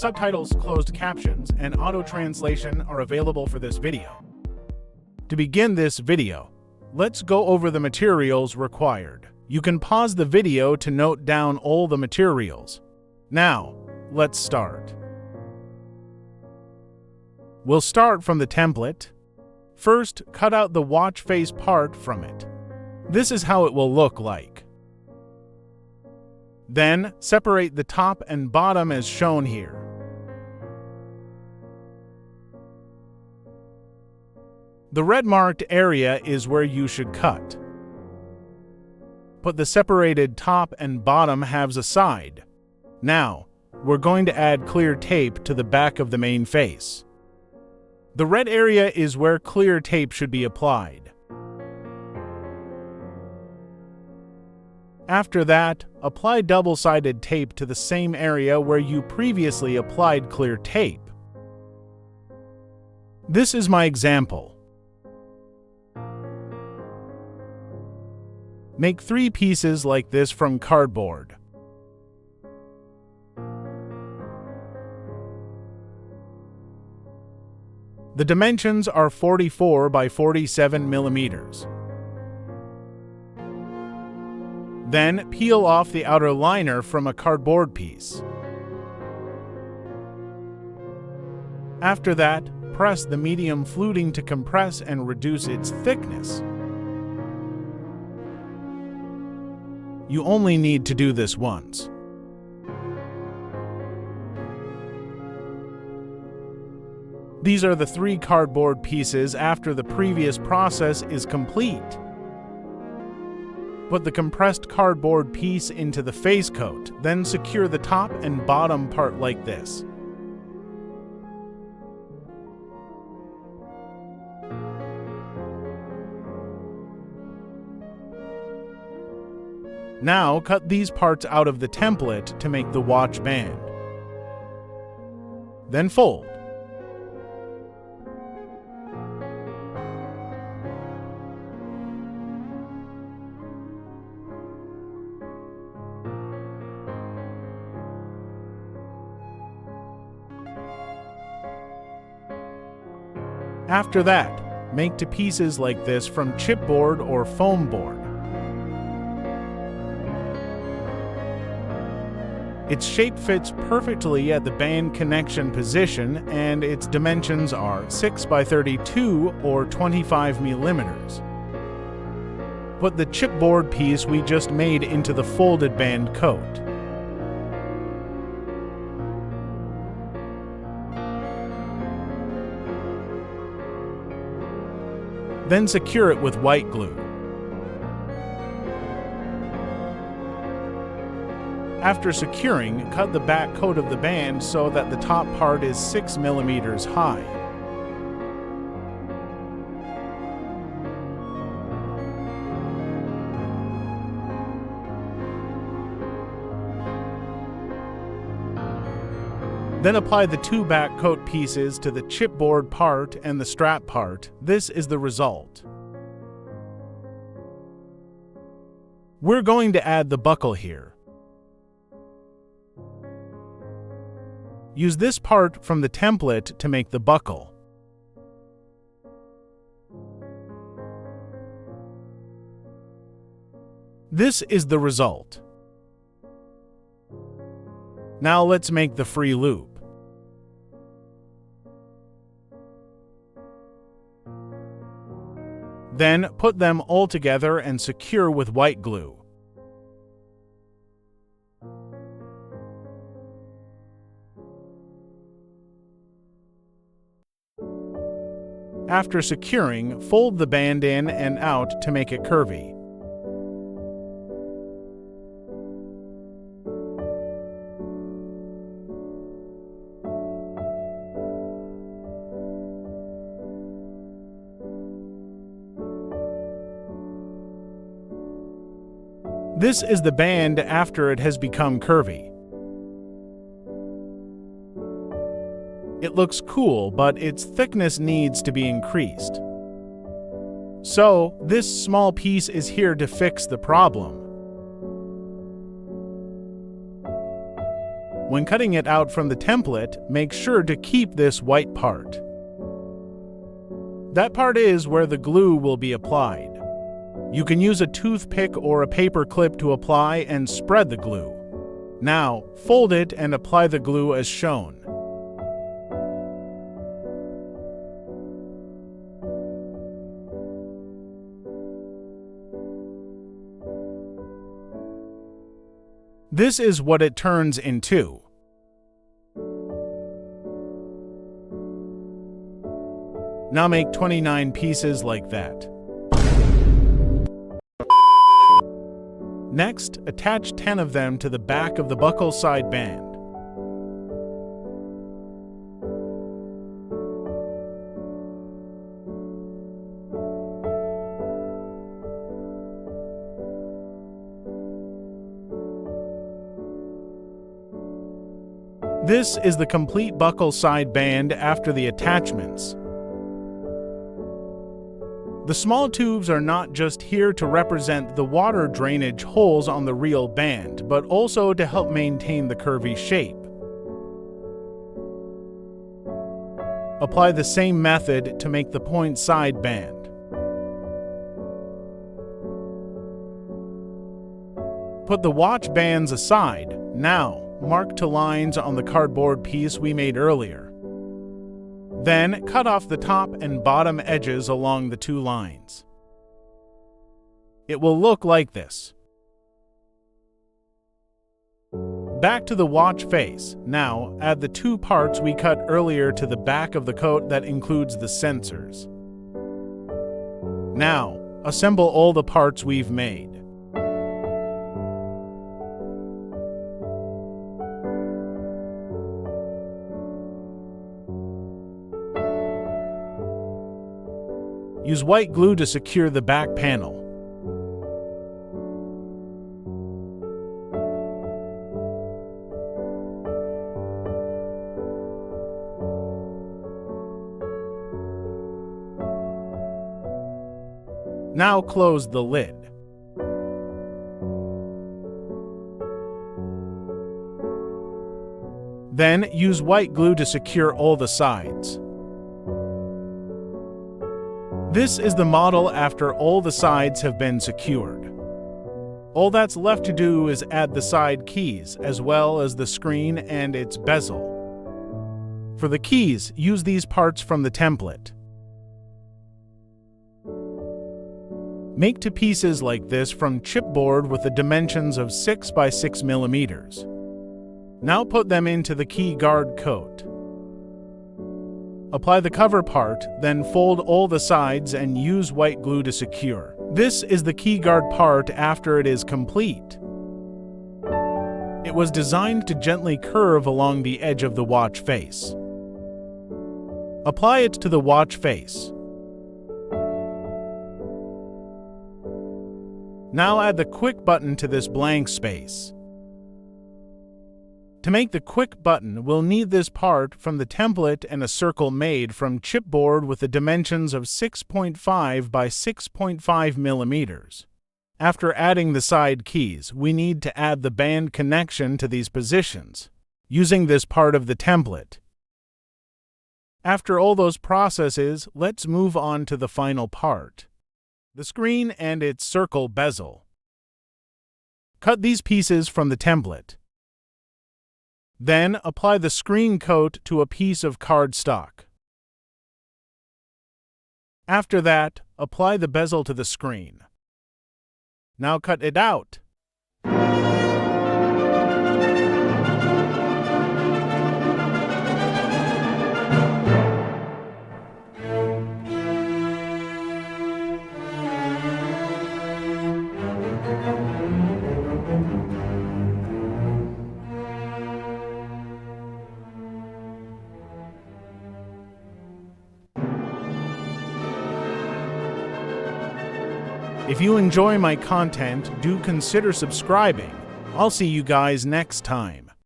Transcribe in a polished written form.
Subtitles, closed captions, and auto-translation are available for this video. To begin this video, let's go over the materials required. You can pause the video to note down all the materials. Now, let's start. We'll start from the template. First, cut out the watch face part from it. This is how it will look like. Then, separate the top and bottom as shown here. The red marked area is where you should cut. Put the separated top and bottom halves aside. Now, we're going to add clear tape to the back of the main face. The red area is where clear tape should be applied. After that, apply double-sided tape to the same area where you previously applied clear tape. This is my example. Make 3 pieces like this from cardboard. The dimensions are 44 by 47 millimeters. Then peel off the outer liner from a cardboard piece. After that, press the medium fluting to compress and reduce its thickness. You only need to do this once. These are the 3 cardboard pieces after the previous process is complete. Put the compressed cardboard piece into the face coat, then secure the top and bottom part like this. Now cut these parts out of the template to make the watch band. Then fold. After that, make 2 pieces like this from chipboard or foam board. Its shape fits perfectly at the band connection position, and its dimensions are 6 by 32 or 25 millimeters. Put the chipboard piece we just made into the folded band coat. Then secure it with white glue. After securing, cut the back coat of the band so that the top part is 6 millimeters high. Then apply the 2 back coat pieces to the chipboard part and the strap part. This is the result. We're going to add the buckle here. Use this part from the template to make the buckle. This is the result. Now let's make the free loop. Then put them all together and secure with white glue. After securing, fold the band in and out to make it curvy. This is the band after it has become curvy. It looks cool, but its thickness needs to be increased. So, this small piece is here to fix the problem. When cutting it out from the template, make sure to keep this white part. That part is where the glue will be applied. You can use a toothpick or a paper clip to apply and spread the glue. Now, fold it and apply the glue as shown. This is what it turns into. Now make 29 pieces like that. Next, attach 10 of them to the back of the buckle side band. This is the complete buckle side band after the attachments. The small tubes are not just here to represent the water drainage holes on the real band, but also to help maintain the curvy shape. Apply the same method to make the point side band. Put the watch bands aside. Now, mark 2 lines on the cardboard piece we made earlier. Then, cut off the top and bottom edges along the 2 lines. It will look like this. Back to the watch face. Now, add the 2 parts we cut earlier to the back of the coat that includes the sensors. Now, assemble all the parts we've made. Use white glue to secure the back panel. Now close the lid. Then use white glue to secure all the sides. This is the model after all the sides have been secured. All that's left to do is add the side keys, as well as the screen and its bezel. For the keys, use these parts from the template. Make 2 pieces like this from chipboard with the dimensions of 6 by 6 millimeters. Now put them into the key guard coat. Apply the cover part, then fold all the sides and use white glue to secure. This is the key guard part after it is complete. It was designed to gently curve along the edge of the watch face. Apply it to the watch face. Now add the quick button to this blank space. To make the quick button, we'll need this part from the template and a circle made from chipboard with the dimensions of 6.5 by 6.5 millimeters. After adding the side keys, we need to add the band connection to these positions, using this part of the template. After all those processes, let's move on to the final part, the screen and its circle bezel. Cut these pieces from the template. Then, apply the screen coat to a piece of cardstock. After that, apply the bezel to the screen. Now cut it out. If you enjoy my content, do consider subscribing. I'll see you guys next time.